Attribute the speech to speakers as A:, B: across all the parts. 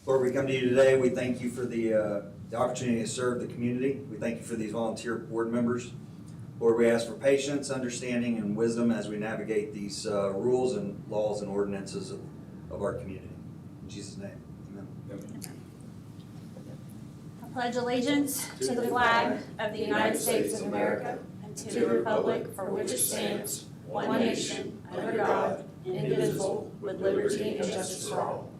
A: Lord, we come to you today. We thank you for the opportunity to serve the community. We thank you for these volunteer board members. Lord, we ask for patience, understanding, and wisdom as we navigate these rules and laws and ordinances of our community. In Jesus' name, amen.
B: I pledge allegiance to the flag of the United States of America and to the republic for which it stands, one nation, under God, indivisible, with liberty and justice for all.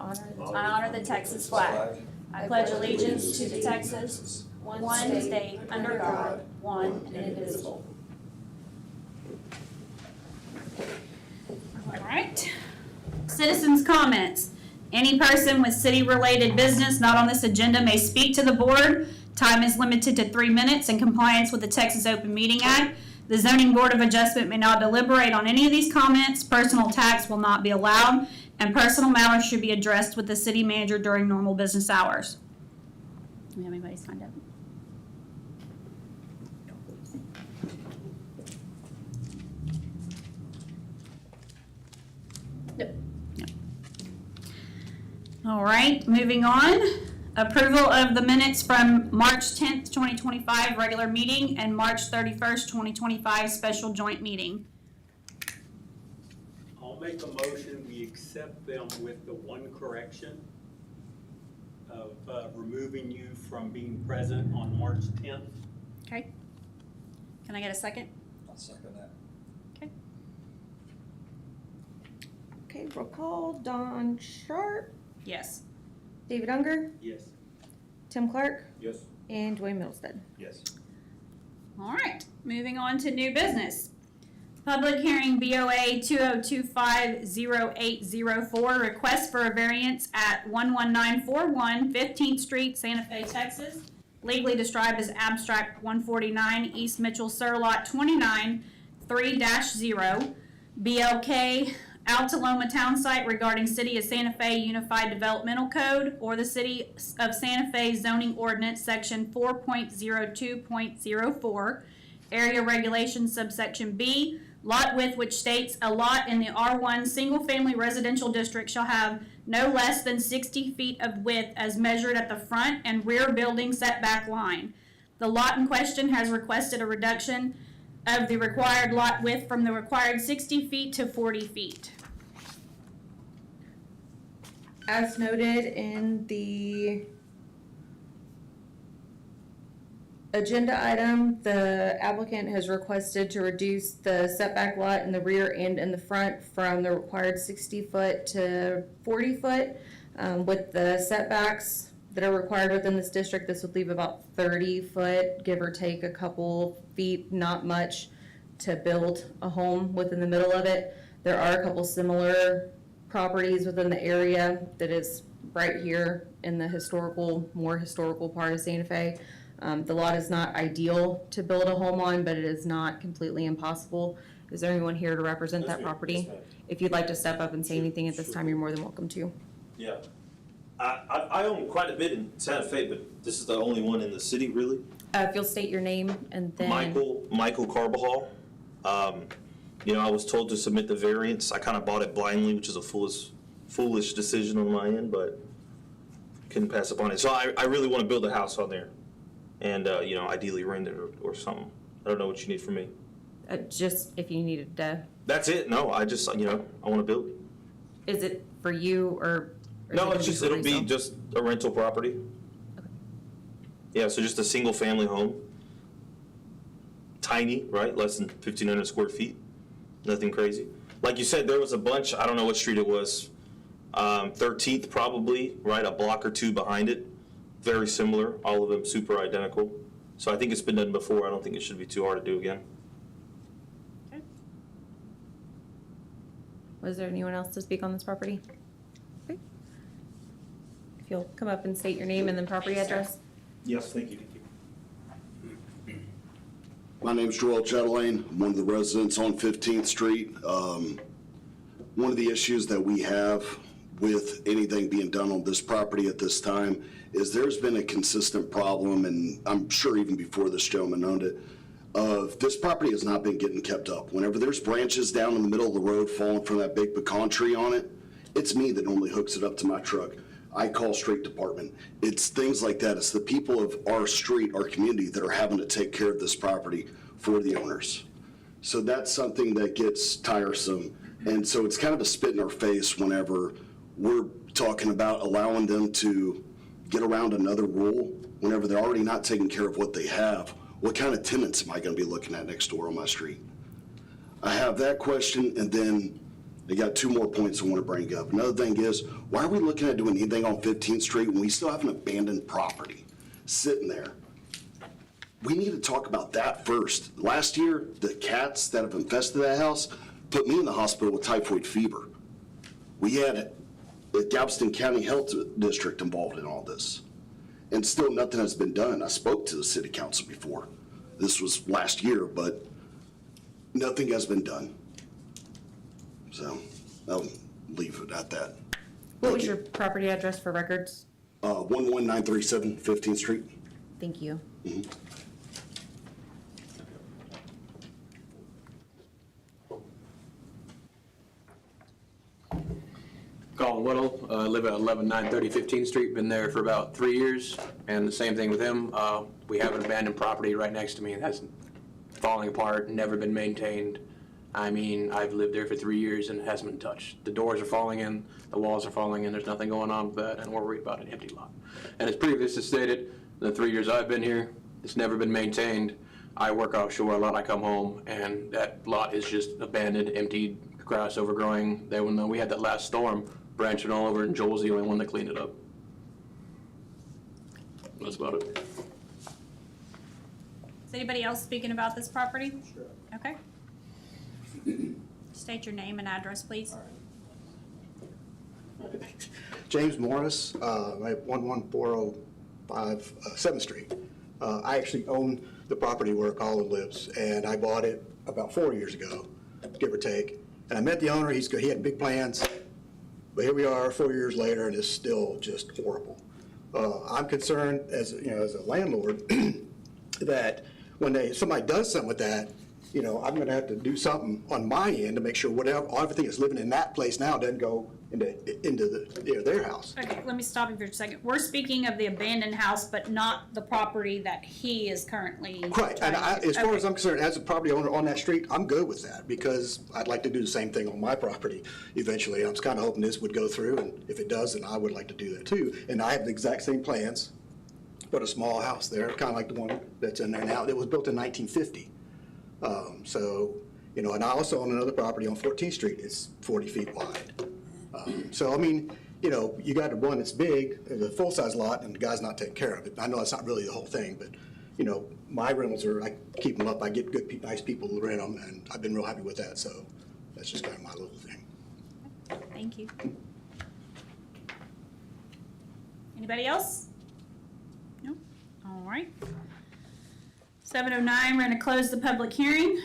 B: I honor the Texas flag. I pledge allegiance to the Texas, one state, under God, one and indivisible. All right. Citizens' comments. Any person with city-related business not on this agenda may speak to the board. Time is limited to 3 minutes in compliance with the Texas Open Meeting Act. The Zoning Board of Adjustment may not deliberate on any of these comments. Personal attacks will not be allowed, and personal matters should be addressed with the city manager during normal business hours. Do we have anybody signed up? No. All right, moving on. Approval of the minutes from March 10th, 2025 regular meeting and March 31st, 2025 special joint meeting.
C: I'll make a motion, we accept them with the one correction of removing you from being present on March 10th.
B: Okay. Can I get a second?
A: I'll second that.
B: Okay.
D: Okay, roll call. Don Sharp,
B: Yes.
D: David Unger,
C: Yes.
D: Tim Clark,
A: Yes.
D: and Dwayne Middlestead.
A: Yes.
B: All right, moving on to new business. Public hearing BOA 2025-0804, request for a variance at 11941 15th Street, Santa Fe, Texas, legally described as Abstract 149, East Mitchell, Sur Lot 29, 3-0, BLK Altaloma Town Site regarding City of Santa Fe Unified Developmental Code or the City of Santa Fe Zoning Ordinance Section 4.02.04, Area Regulations subsection B, lot width which states a lot in the R1 single-family residential district shall have no less than 60 feet of width as measured at the front and rear building setback line. The lot in question has requested a reduction of the required lot width from the required 60 feet to 40 feet.
D: As noted in the agenda item, the applicant has requested to reduce the setback lot in the rear and in the front from the required 60 foot to 40 foot. With the setbacks that are required within this district, this would leave about 30 foot, give or take a couple feet, not much, to build a home within the middle of it. There are a couple similar properties within the area that is right here in the more historical part of Santa Fe. The lot is not ideal to build a home on, but it is not completely impossible. Is there anyone here to represent that property? If you'd like to step up and say anything at this time, you're more than welcome to.
E: Yeah. I own quite a bit in Santa Fe, but this is the only one in the city, really.
D: If you'll state your name and then.
E: Michael Carbajal. I was told to submit the variance. I kind of bought it blindly, which is a foolish decision on my end, but couldn't pass up on it. So I really want to build a house on there and, ideally rent it or something. I don't know what you need from me.
D: Just if you needed to.
E: That's it. No, I just, I want to build.
D: Is it for you or?
E: No, it'll be just a rental property.
D: Okay.
E: Yeah, so just a single family home. Tiny, right? Less than 1,500 square feet. Nothing crazy. Like you said, there was a bunch, I don't know what street it was. 13th probably, right? A block or two behind it. Very similar, all of them super identical. So I think it's been done before. I don't think it should be too hard to do again.
B: Okay.
D: Was there anyone else to speak on this property? Okay. If you'll come up and state your name and then property address.
E: Yes, thank you.
F: My name's Joel Chatelain. I'm one of the residents on 15th Street. One of the issues that we have with anything being done on this property at this time is there's been a consistent problem, and I'm sure even before this gentleman owned it, of this property has not been getting kept up. Whenever there's branches down in the middle of the road falling from that big pecan tree on it, it's me that normally hooks it up to my truck. I call street department. It's things like that. It's the people of our street, our community that are having to take care of this property for the owners. So that's something that gets tiresome. And so it's kind of a spit in our face whenever we're talking about allowing them to get around another rule whenever they're already not taking care of what they have. What kind of tenants am I going to be looking at next door on my street? I have that question, and then I got two more points I want to bring up. Another thing is, why are we looking at doing anything on 15th Street when we still have an abandoned property sitting there? We need to talk about that first. Last year, the cats that have infested that house put me in the hospital with typhoid fever. We had the Galveston County Health District involved in all this. And still nothing has been done. I spoke to the city council before. This was last year, but nothing has been done. So I'll leave it at that.
D: What was your property address for records?
F: 11937 15th Street.
D: Thank you.
G: Colin Whittle, live at 11930 15th Street, been there for about 3 years, and the same thing with him. We have an abandoned property right next to me that's falling apart, never been maintained. I mean, I've lived there for 3 years and it hasn't been touched. The doors are falling in, the walls are falling in, there's nothing going on with that, and we're worried about an empty lot. And as previously stated, the 3 years I've been here, it's never been maintained. I work offshore a lot, I come home, and that lot is just abandoned, emptied, grass overgrowing. When we had that last storm, branching all over, and Joel's the only one that cleaned it up. That's about it.
B: Is anybody else speaking about this property? Sure. Okay. State your name and address, please.
H: James Morris, I have 11405 7th Street. I actually own the property where Colin lives, and I bought it about 4 years ago, give or take. And I met the owner. He had big plans, but here we are 4 years later, and it's still just horrible. I'm concerned as a landlord that when somebody does something with that, I'm going to have to do something on my end to make sure everything that's living in that place now doesn't go into their house.
B: Okay, let me stop you for a second. We're speaking of the abandoned house, but not the property that he is currently.
H: Right, and as far
B: Okay.
H: as I'm concerned, as a property owner on that street, I'm good with that, because I'd like to do the same thing on my property eventually. I was kind of hoping this would go through, and if it does, then I would like to do that too. And I have the exact same plans, but a small house there, kind of like the one that's in there now. It was built in 1950. And I also own another property on 14th Street. It's 40 feet wide. So, I mean, you got the one that's big, the full-size lot, and the guy's not taking care of it. I know that's not really the whole thing, but, my rentals I keep them up. I get good, nice people to rent them, and I've been real happy with that. So that's just kind of my little thing.
B: Thank you. Anybody else? No? All right. 7:09, we're gonna close the public hearing.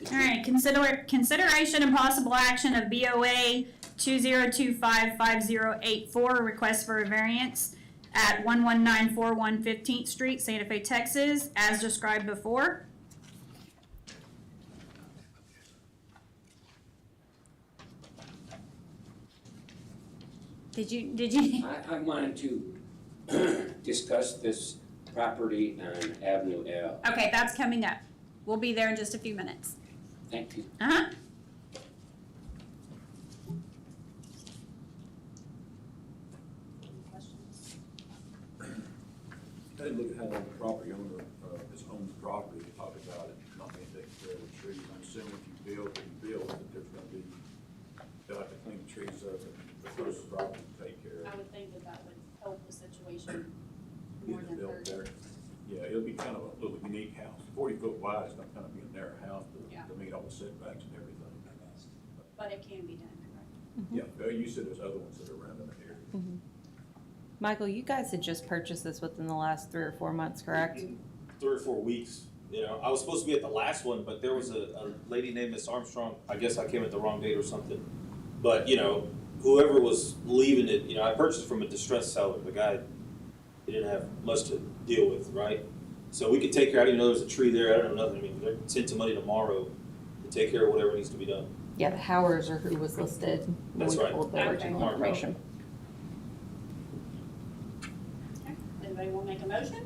B: All right, consideration and possible action of BOA 20255084, request for a variance at 11941 15th Street, Santa Fe, Texas, as described before. Did you?
I: I wanted to discuss this property on Avenue L.
B: Okay, that's coming up. We'll be there in just a few minutes.
I: Thank you.
B: Uh-huh.
J: Take a look at how the property owner owns the property, talk about it, not being taken care of the trees. I'm assuming if you build, that there's gonna be, they'll have to clean the trees up and the first property to take care of.
B: I would think that would help the situation
J: Get it built there. Yeah, it'll be kind of a little unique house. 40-foot wide is not gonna be a narrow house to meet all the setbacks and everything.
B: But it can be done, correct?
J: Yeah, well, you said there's other ones that are around in the area.
D: Michael, you guys had just purchased this within the last 3 or 4 months, correct?
E: 3 or 4 weeks. I was supposed to be at the last one, but there was a lady named Miss Armstrong. I guess I came at the wrong date or something. But, whoever was leaving it, I purchased from a distressed seller. The guy, he didn't have much to deal with, right? So we could take care, I didn't even know there was a tree there, I don't know nothing, I mean, they're send somebody tomorrow to take care of whatever needs to be done.
D: Yeah, the Howers are who was listed when
E: That's
D: we
E: right.
D: pulled the
B: Okay.
D: original
E: Mark.
D: information.
B: Anybody want to make a motion?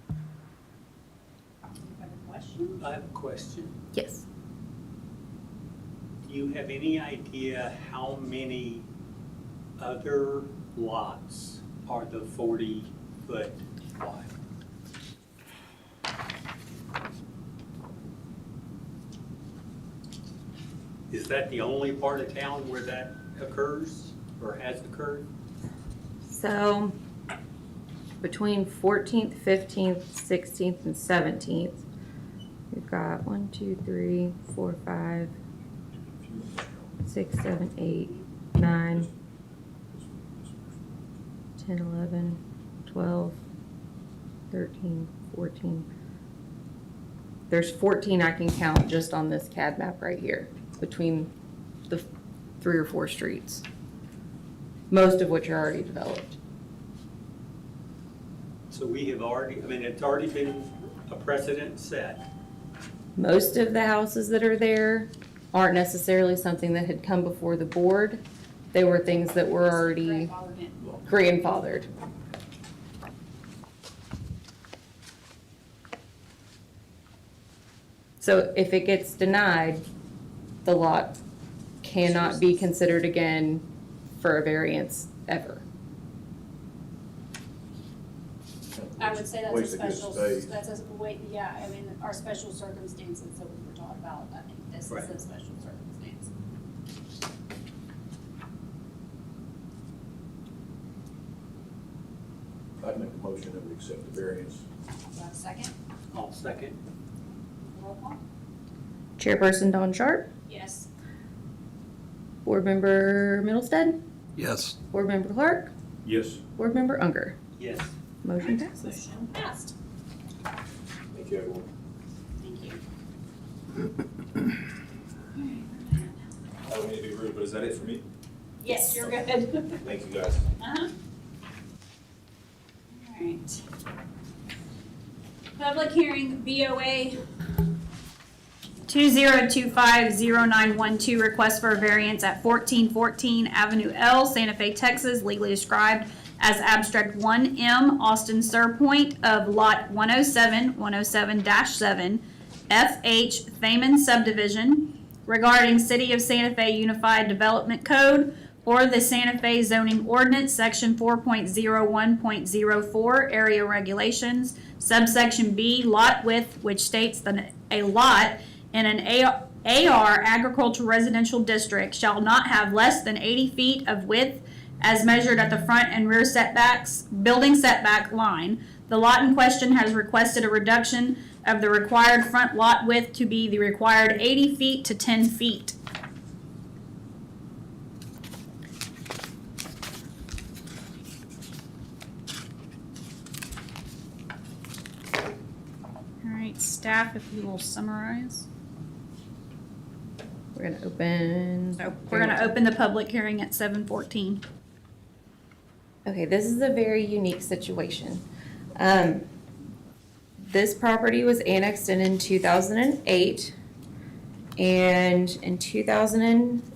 B: You have a question?
C: I have a question.
D: Yes.
C: Do you have any idea how many other lots are the 40-foot wide? Is that the only part of town where that occurs or has occurred?
D: So, between 14th, 15th, 16th, and 17th, we've got 1, 2, 3, 4, 5, 6, 7, 8, 9, 10, 11, 12, 13, 14. There's 14 I can count just on this CAD map right here, between the 3 or 4 streets, most of which are already developed.
C: So we have already, I mean, it's already been a precedent set.
D: Most of the houses that are there aren't necessarily something that had come before the board. They were things that were already grandfathered. So if it gets denied, the lot cannot be considered again for a variance ever.
B: I would say that's a
J: Ways to get
B: special,
J: space.
B: that's a, wait, yeah, I mean, our special circumstances that we were talking about, I think this is
C: Right.
B: a special circumstance.
J: I'd make a motion that we accept the variance.
B: Do I have a second?
C: I'll second.
B: Roll call?
D: Chairperson Dawn Sharp,
B: Yes.
D: Board Member Middlestead,
A: Yes.
D: Board Member Clark,
J: Yes.
D: Board Member Unger.
C: Yes.
D: Motion passes.
B: Motion passed.
J: Thank you, everyone.
B: Thank you.
E: I don't mean to be rude, but is that it for me?
B: Yes, you're good.
E: Thank you, guys.
B: Uh-huh. All right. Public hearing, BOA 2025-0912, request for a variance at 1414 Avenue L, Santa Fe, Texas, legally described as Abstract 1M, Austin Sur Point of Lot 107, 107-7, FH Thaman Subdivision, regarding City of Santa Fe Unified Development Code or the Santa Fe Zoning Ordinance, Section 4.01.04, Area Regulations, subsection B, lot width, which states that a lot in an AR agricultural residential district shall not have less than 80 feet of width as measured at the front and rear setbacks, building setback line. The lot in question has requested a reduction of the required front lot width to be the required 80 feet to 10 feet. All right, staff, if you will summarize.
D: We're gonna open.
B: So we're gonna open the public hearing at 7:14.
D: Okay, this is a very unique situation. This property was annexed in 2008, and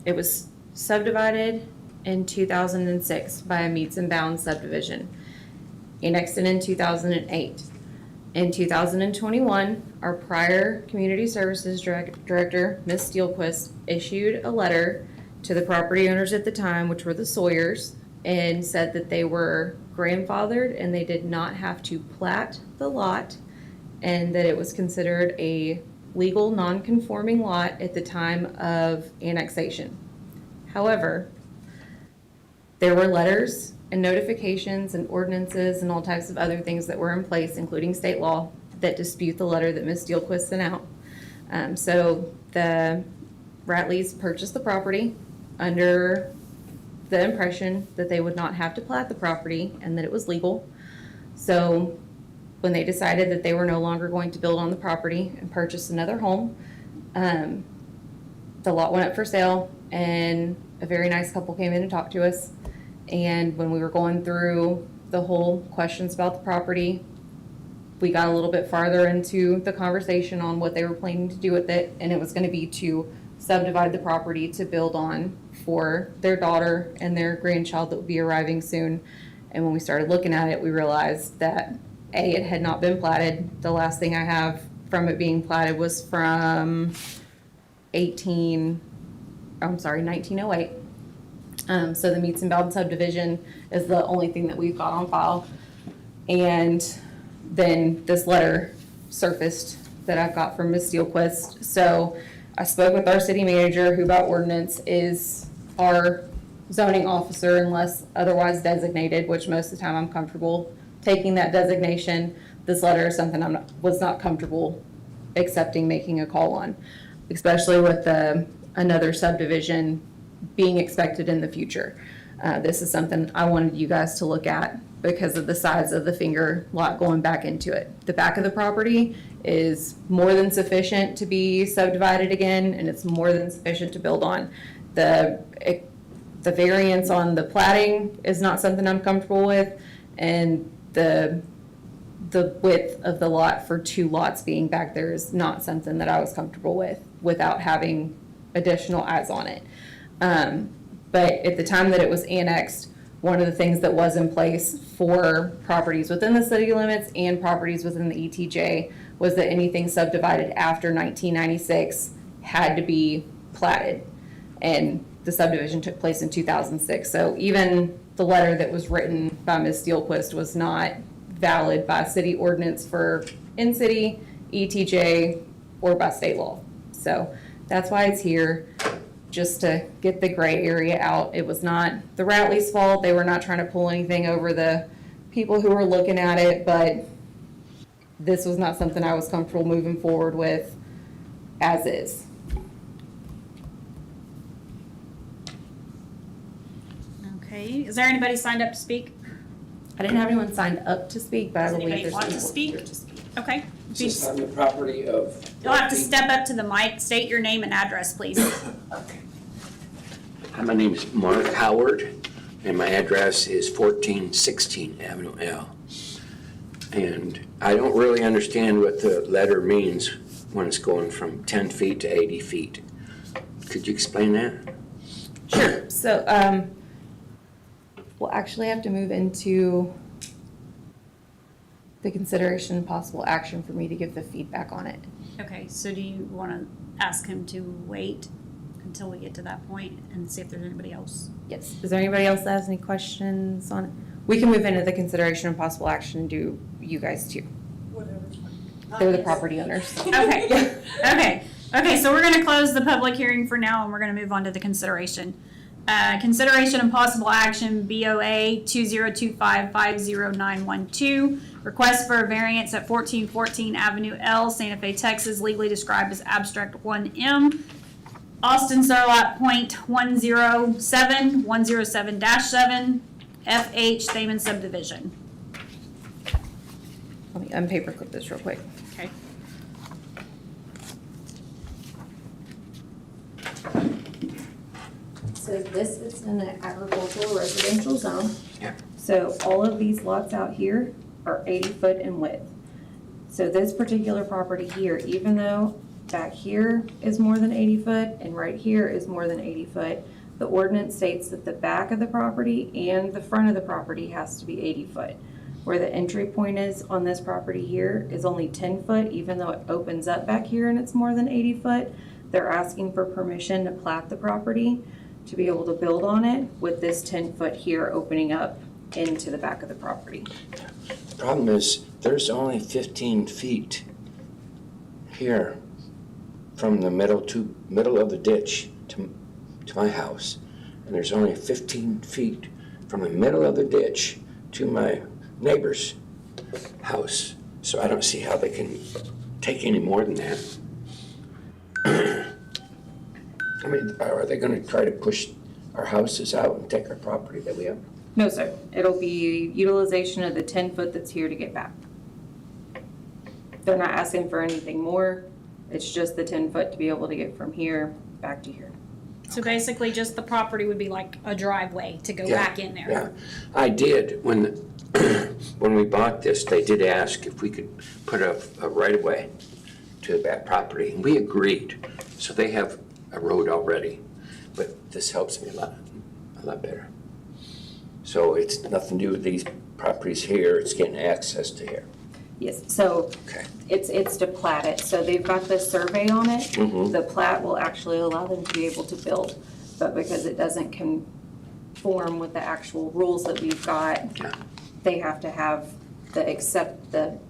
D: it was subdivided in 2006 by a meets and bounds subdivision. Annexed in 2008. In 2021, our prior Community Services Director, Ms. Steelquist, issued a letter to the property owners at the time, which were the Sawyers, and said that they were grandfathered and they did not have to plat the lot, and that it was considered a legal non-conforming lot at the time of annexation. However, there were letters and notifications and ordinances and all types of other things that were in place, including state law, that dispute the letter that Ms. Steelquist sent out. So the Ratleys purchased the property under the impression that they would not have to plat the property and that it was legal. So when they decided that they were no longer going to build on the property and purchase another home, the the lot went up for sale, and a very nice couple came in and talked to us. And when we were going through the whole questions about the property, we got a little bit farther into the conversation on what they were planning to do with it, and it was gonna be to subdivide the property to build on for their daughter and their grandchild that would be arriving soon. And when we started looking at it, we realized that, A, it had not been platted. The last thing I have from it being platted was from 1908. So the meets and bounds subdivision is the only thing that we've got on file. And then this letter surfaced that I've got from Ms. Steelquist. So I spoke with our city manager, who by ordinance is our zoning officer unless otherwise designated, which most of the time I'm comfortable taking that designation. This letter is something was not comfortable accepting making a call on, especially with another subdivision being expected in the future. This is something I wanted you guys to look at because of the size of the finger lot going back into it. The back of the property is more than sufficient to be subdivided again, and it's more than sufficient to build on. The variance on the platting is not something I'm comfortable with, and the width of the lot for 2 lots being back there is not something that I was comfortable with without having additional eyes on it. But at the time that it was annexed, one of the things that was in place for properties within the city limits and properties within the ETJ was that anything subdivided after 1996 had to be platted. And the subdivision took place in 2006. So even the letter that was written by Ms. Steelquist was not valid by city ordinance for in-city, ETJ, or by state law. So that's why it's here, just to get the gray area out. It was not the Rattley's fault. They were not trying to pull anything over the people who were looking at it, but this was not something I was comfortable moving forward with as is.
B: Okay, is there anybody signed up to speak?
D: I didn't have anyone signed up to speak, but I
B: Does
D: believe
B: anybody
D: there's
B: want to
D: people
B: speak?
D: here to speak.
B: Okay.
I: Is this on the property of?
B: You'll have to step up to the mic, state your name and address, please.
I: Okay. Hi, my name is Mark Howard, and my address is 1416 Avenue L. And I don't really understand what the letter means when it's going from 10 feet to 80 feet. Could you explain that?
D: Sure. So, we'll actually have to move into the consideration and possible action for me to give the feedback on it.
B: Okay, so do you want to ask him to wait until we get to that point and see if there's anybody else?
D: Yes. Is there anybody else that has any questions on it? We can move into the consideration and possible action, do you guys too. They're the property owners.
B: Okay, okay, so we're gonna close the public hearing for now and we're gonna move on to the consideration. Consideration and possible action, BOA 202550912, request for a variance at 1414 Avenue L, Santa Fe, Texas, legally described as abstract 1M. Austin Sarlat .107, 107-7, FH Thaman subdivision.
D: Let me unpaperclip this real quick.
B: Okay.
D: So this is in an agricultural residential zone.
I: Yeah.
D: So all of these lots out here are 80 foot in width. So this particular property here, even though back here is more than 80 foot and right here is more than 80 foot, the ordinance states that the back of the property and the front of the property has to be 80 foot. Where the entry point is on this property here is only 10 foot, even though it opens up back here and it's more than 80 foot. They're asking for permission to plat the property to be able to build on it with this 10 foot here opening up into the back of the property.
I: Problem is, there's only 15 feet here from the middle of the ditch to my house. And there's only 15 feet from the middle of the ditch to my neighbor's house. So I don't see how they can take any more than that. I mean, are they gonna try to push our houses out and take our property that we have?
D: No, sir. It'll be utilization of the 10 foot that's here to get back. They're not asking for anything more. It's just the 10 foot to be able to get from here back to here.
B: So basically, just the property would be like a driveway to go
I: Yeah,
B: back in there.
I: Yeah, I did, when, when we bought this, they did ask if we could put a right-of-way to the back property, and we agreed. So they have a road already, but this helps me a lot better. So it's nothing to do with these properties here, it's getting access to here.
D: Yes, so
I: Okay.
D: it's to plat it, so they've got this survey on it.
I: Mhm.
D: The plat will actually allow them to be able to build, but because it doesn't conform with the actual rules that we've got,
I: Yeah.
D: they have to have the exception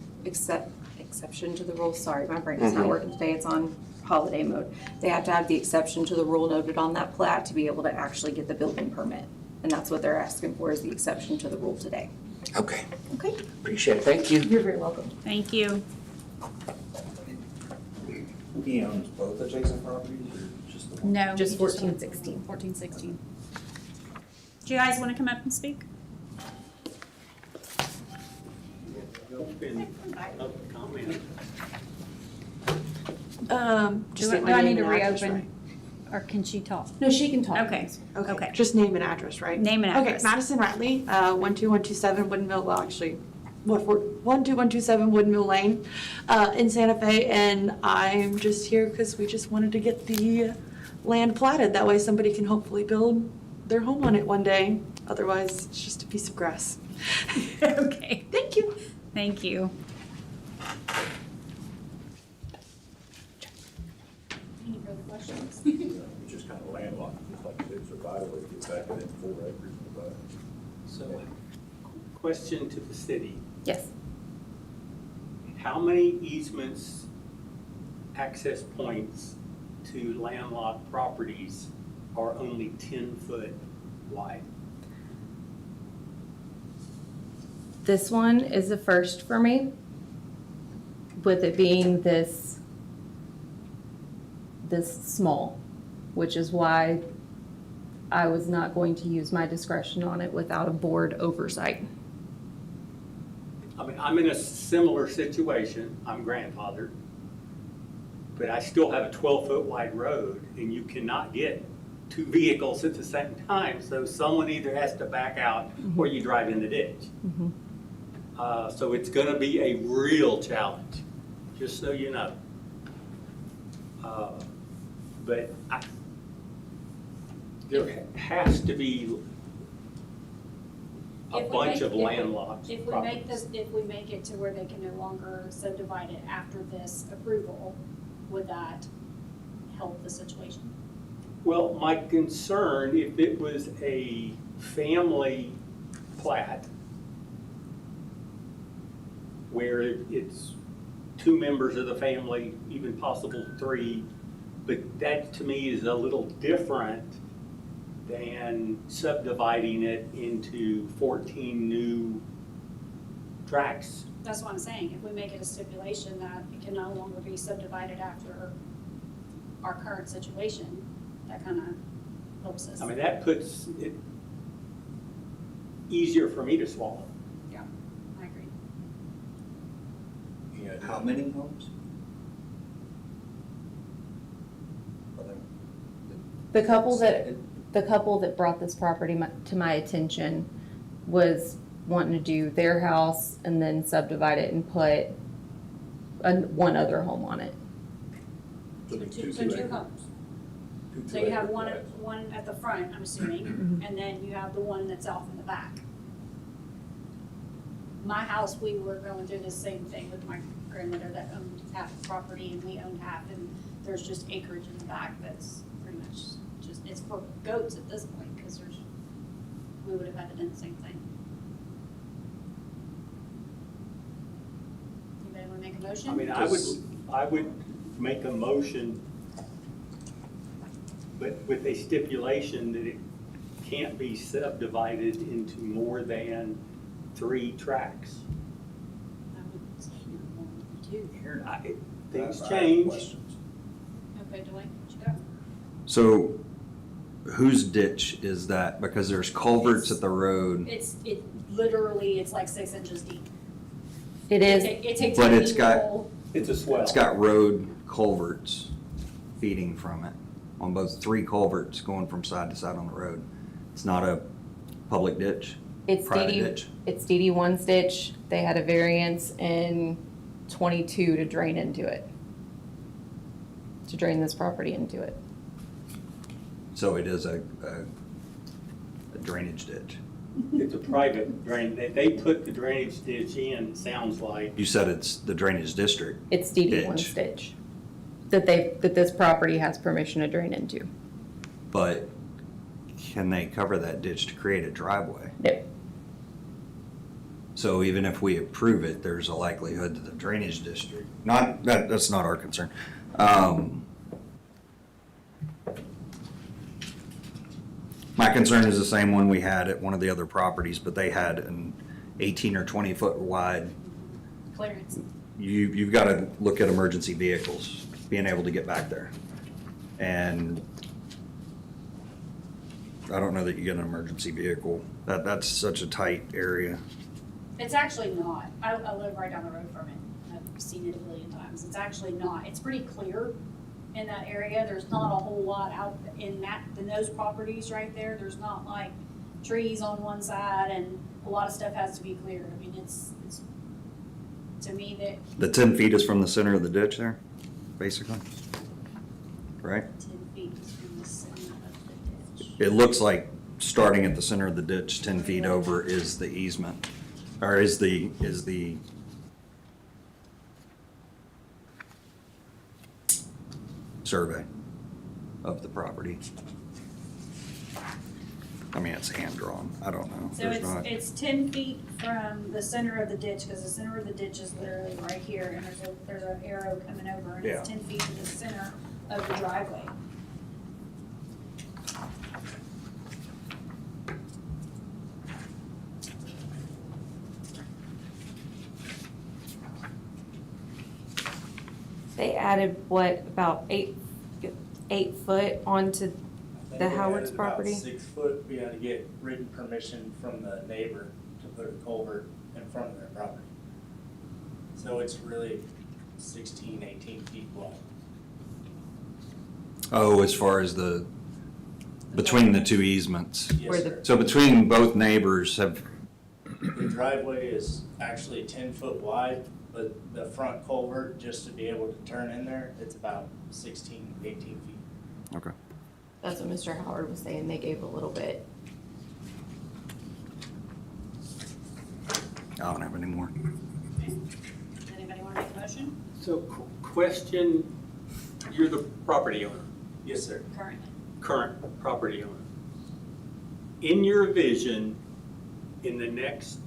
D: to the rule, sorry, my brain is not working today, it's on holiday mode. They have to have the exception to the rule noted on that plat to be able to actually get the building permit. And that's what they're asking for, is the exception to the rule today.
I: Okay,
D: Okay,
I: appreciate it, thank you.
D: you're very welcome.
B: Thank you.
A: He owns both adjacent properties or just the one?
B: No.
D: Just
B: we
D: 1416.
B: 1416. Do you guys want to come up and speak?
C: Open comment.
B: Do I need to reopen, or can she talk?
D: No, she can talk.
B: Okay, okay.
K: Just name and address, right?
B: Name and
K: Okay,
B: address.
K: Madison Riley, 12127 Woodmill, well, actually, 12127 Woodmill Lane, in Santa Fe, and I'm just here because we just wanted to get the land platted. That way somebody can hopefully build their home on it one day. Otherwise, it's just a piece of grass.
B: Okay,
K: Thank you.
B: thank you. Any further questions?
J: It's just kind of landlocked, just like it's a right of way, get back within 4 acres of the back.
C: So, question to the city.
D: Yes.
C: How many easements, access points to landlocked properties are only 10 foot wide?
D: This one is a first for me, with it being this small, which is why I was not going to use my discretion on it without a board oversight.
C: I mean, I'm in a similar situation, I'm grandfathered, but I still have a 12-foot wide road, and you cannot get 2 vehicles at the same time, so someone either has to back out or you drive in the ditch. So it's gonna be a real challenge, just so you know. But there has to be a bunch of landlocked
L: If we
C: properties.
L: make this, if we make it to where they can no longer subdivide it after this approval, would that help the situation?
C: Well, my concern, if it was a family plat, where it's 2 members of the family, even possible 3, but that to me is a little different than subdividing it into 14 new tracts.
L: That's what I'm saying, if we make it a stipulation that it can no longer be subdivided after our current situation, that kind of helps us.
C: I mean, that puts it easier for me to swallow.
L: Yeah, I agree.
J: And
A: How many homes? Are there-
D: The couple that brought this property to my attention was wanting to do their house and then subdivide it and put one other home on it.
L: So
J: Putting
L: two
J: acre-
L: homes.
J: two
L: So you have
J: acre
L: one,
J: plats.
L: one at the front, I'm assuming, and then you have the one that's off in the back. My house, we were going through the same thing with my grandmother that owned half the property and we owned half, and there's just acreage in the back that's pretty much just, it's for goats at this point, because we would have had to do the same thing. Anybody want to make a motion?
C: I mean, I would make a motion, but with a stipulation that it can't be subdivided into more than 3 tracts.
L: I would say no more than 2.
C: Here,
A: I
C: things
A: have
C: change.
A: questions.
L: Okay, Dwayne, what you got?
A: So whose ditch is that? Because there's culverts at the road,
L: It literally, it's like 6 inches deep.
D: It is,
L: It's a
A: But
L: tiny
A: it's got-
L: little-
C: It's a swell.
A: it's got road culverts feeding from it. on both 3 culverts going from side to side on the road. It's not a public ditch,
D: It's
A: private
D: DD,
A: ditch.
D: it's DD1's ditch. They had a variance in 22 to drain into it. To drain this property into it.
A: So it is a drainage ditch.
C: It's a private drain, they put the drainage ditch in, sounds like.
A: You said it's the drainage district.
D: It's DD1's ditch. That this property has permission to drain into.
A: But can they cover that ditch to create a driveway?
D: No.
A: So even if we approve it, there's a likelihood that the drainage district, that's not our concern. My concern is the same one we had at one of the other properties, but they had an 18 or 20 foot wide.
L: Clearance.
A: You've got to look at emergency vehicles being able to get back there. And I don't know that you get an emergency vehicle. That's such a tight area.
L: It's actually not. I live right down the road from it. I've seen it a million times. It's actually not. It's pretty clear in that area. There's not a whole lot out in those properties right there. There's not like trees on one side and a lot of stuff has to be cleared. I mean, it's to me that
A: The 10 feet is from the center of the ditch there, basically, right?
L: 10 feet is from the center of the ditch.
A: It looks like starting at the center of the ditch, 10 feet over is the easement, or is the survey of the property. I mean, it's hand-drawn, I don't know.
L: So
A: There's not-
L: it's 10 feet from the center of the ditch, because the center of the ditch is literally right here, and there's an arrow coming over, and it's
A: Yeah.
L: 10 feet to the center of the driveway.
D: They added what, about 8 foot onto the Howard's property?
M: 6 foot, we had to get written permission from the neighbor to put a culvert in front of their property. So it's really 16, 18 feet long.
A: Oh, as far as between the two easements.
M: Yes,
D: Where the-
M: sir.
A: So between both neighbors have,
M: The driveway is actually 10 foot wide, but the front culvert, just to be able to turn in there, it's about 16, 18 feet.
A: okay.
D: That's what Mr. Howard was saying. They gave a little bit.
A: I don't have any more.
L: Anybody want to make a motion?
C: So question, you're the property owner,
M: Yes, sir.
L: Currently.
C: current property owner. In your vision, in the next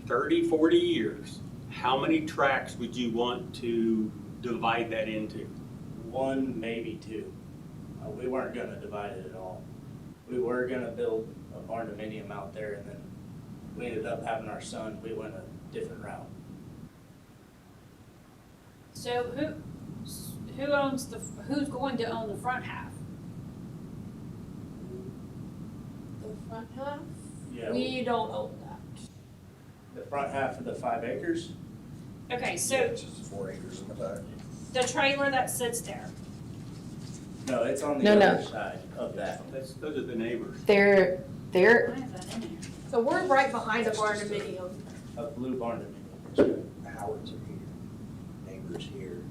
C: 30, 40 years, how many tracks would you want to divide that into?
M: 1, maybe 2. We weren't gonna divide it at all. We were gonna build a barn dominium out there, and then we ended up having our son, we went a different route.
L: So who owns who's going to own the front half?
K: The front half?
M: Yeah,
K: We don't own that.
M: the front half of the 5 acres,
L: Okay, so
A: It's just 4 acres in the back.
L: the trailer that sits there,
M: no, it's on the
D: No, no.
M: other side of that.
C: Those are the neighbors.
D: They're
L: why is that in there?
K: So we're right behind a barn dominium.
M: A blue barn dominium.
A: Howard's are here, neighbors here,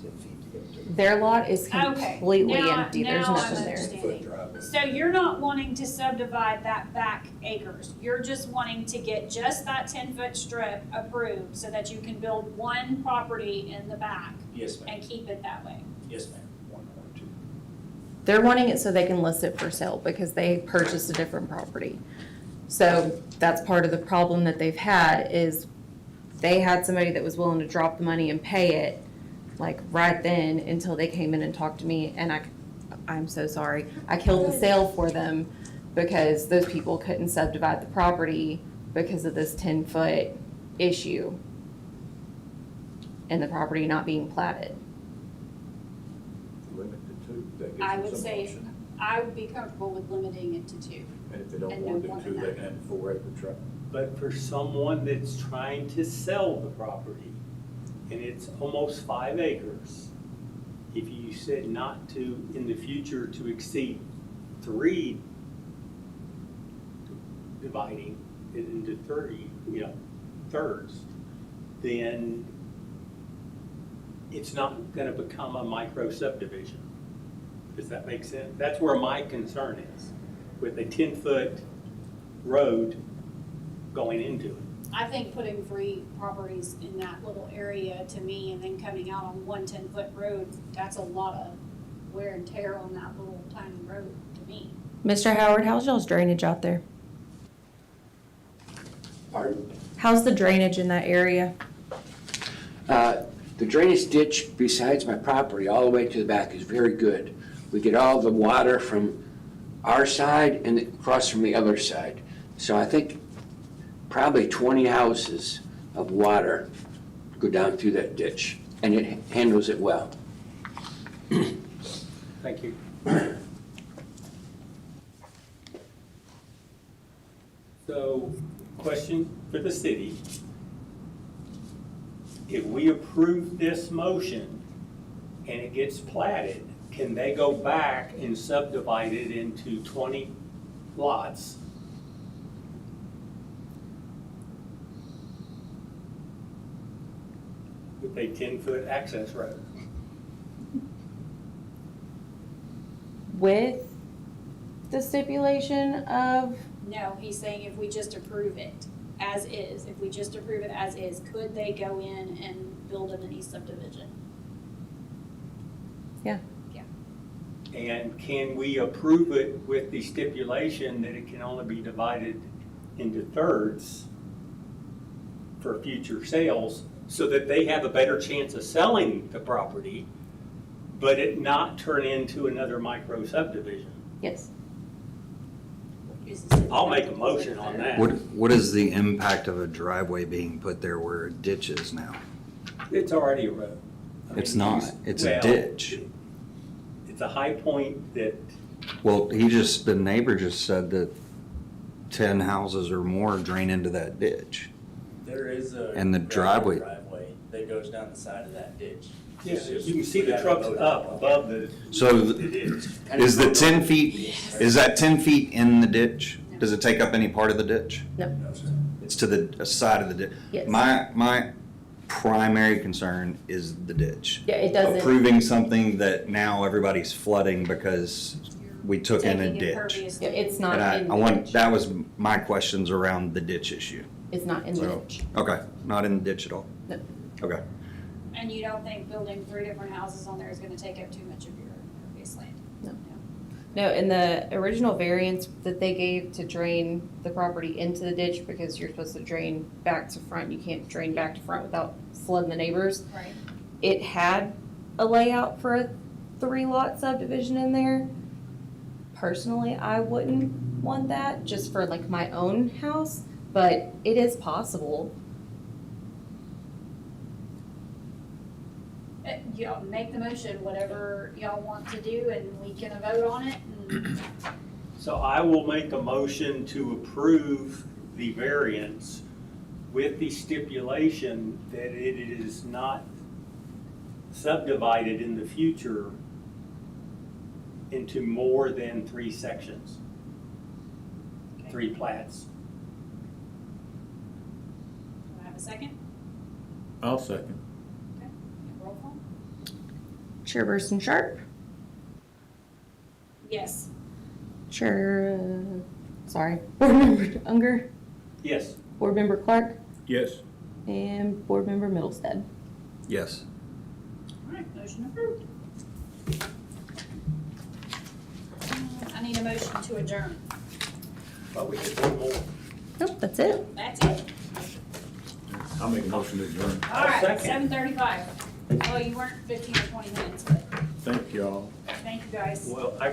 A: 10 feet to get to.
D: their lot is
L: Okay,
D: completely
L: now-
D: empty. There's
L: now I'm
D: nothing there.
L: understanding.
A: driveway.
L: So you're not wanting to subdivide that back acres, you're just wanting to get just that 10-foot strip approved so that you can build one property in the back
M: Yes, ma'am.
L: and keep it that way.
M: Yes, ma'am.
D: They're wanting it so they can list it for sale because they purchased a different property. So that's part of the problem that they've had is they had somebody that was willing to drop the money and pay it like right then until they came in and talked to me and I'm so sorry. I killed the sale for them because those people couldn't subdivide the property because of this 10-foot issue and the property not being platted.
J: Limited to, that gives
L: I
J: them
L: would
J: some
L: say,
J: option.
L: I would be comfortable with limiting it to 2.
J: And if they don't
L: and no
J: want
L: more
J: to do
L: than
J: 2, they
L: that.
J: can have a 4 acre tract.
C: But for someone that's trying to sell the property, and it's almost 5 acres, if you said not to, in the future, to exceed 3, dividing it into 30, thirds, then it's not gonna become a micro subdivision. Does that make sense? That's where my concern is, with a 10-foot road going into it.
L: I think putting 3 properties in that little area, to me, and then coming out on one 10-foot road, that's a lot of wear and tear on that little tiny road, to me.
D: Mr. Howard, how's y'all's drainage out there?
I: Pardon?
D: How's the drainage in that area?
I: The drainage ditch besides my property, all the way to the back, is very good. We get all the water from our side and across from the other side. So I think probably 20 houses of water go down through that ditch, and it handles it well.
C: Thank you. So, question for the city. If we approve this motion and it gets platted, can they go back and subdivide it into 20 lots? With a 10-foot access road?
D: With the stipulation of,
L: No, he's saying if we just approve it as is, if we just approve it as is, could they go in and build a mini subdivision?
D: yeah,
C: And can we approve it with the stipulation that it can only be divided into thirds for future sales, so that they have a better chance of selling the property, but it not turn into another micro subdivision?
D: yes.
L: Is the city
C: I'll make a
L: okay with
C: motion on that.
A: What is the impact of a driveway being put there where a ditch is now?
C: It's already a road. I
A: It's
C: mean,
A: not. It's a
C: well,
A: ditch.
C: It's a high point that,
A: Well, the neighbor just said that 10 houses or more drain into that ditch.
M: There is a.
A: And the driveway-
M: Driveway that goes down the side of that ditch.
C: yeah,
M: It's just-
C: you can see
M: we
C: the
M: have a
C: trucks
M: motor
C: up
M: home.
C: above the
A: So
C: ditch.
A: is the 10 feet, is that 10 feet in the ditch? Does it take up any part of the ditch?
D: No,
A: It's to the side of the ditch?
D: Yes.
A: My primary concern is the ditch.
D: yeah, it doesn't,
A: Approving something that now everybody's flooding because we took in a
L: Taking
A: ditch.
L: impervious
D: yeah, it's not
A: And
D: in
A: I
D: the
A: want,
D: ditch.
A: that was my questions around the ditch issue.
D: It's not in the
A: So,
D: ditch.
A: okay, not in the ditch at all?
D: No.
A: Okay.
L: And you don't think building 3 different houses on there is gonna take up too much of your impervious land?
D: No. No, and the original variance that they gave to drain the property into the ditch, because you're supposed to drain back to front, you can't drain back to front without flooding the neighbors.
L: Right.
D: It had a layout for a 3-lot subdivision in there. Personally, I wouldn't want that just for like my own house, but it is possible.
L: Y'all make the motion, whatever y'all want to do, and we can vote on it, and
C: So I will make a motion to approve the variance with the stipulation that it is not subdivided in the future into more than 3 sections, 3 plats.
L: do I have a second?
J: I'll second.
L: Roll call?
D: Chairperson Sharp,
L: Yes.
D: Board Member Unger,
C: Yes.
D: Board Member Clark,
J: Yes.
D: and Board Member Middlestead.
A: Yes.
L: All right, motion approved. I need a motion to adjourn.
C: But we did one more.
D: Nope, that's it.
L: That's it.
J: I'll make a motion to adjourn.
L: All right,
C: second.
L: 7:35. Well, you weren't 15 or 20 minutes, but
J: Thank y'all.
L: thank you guys.
C: Well, I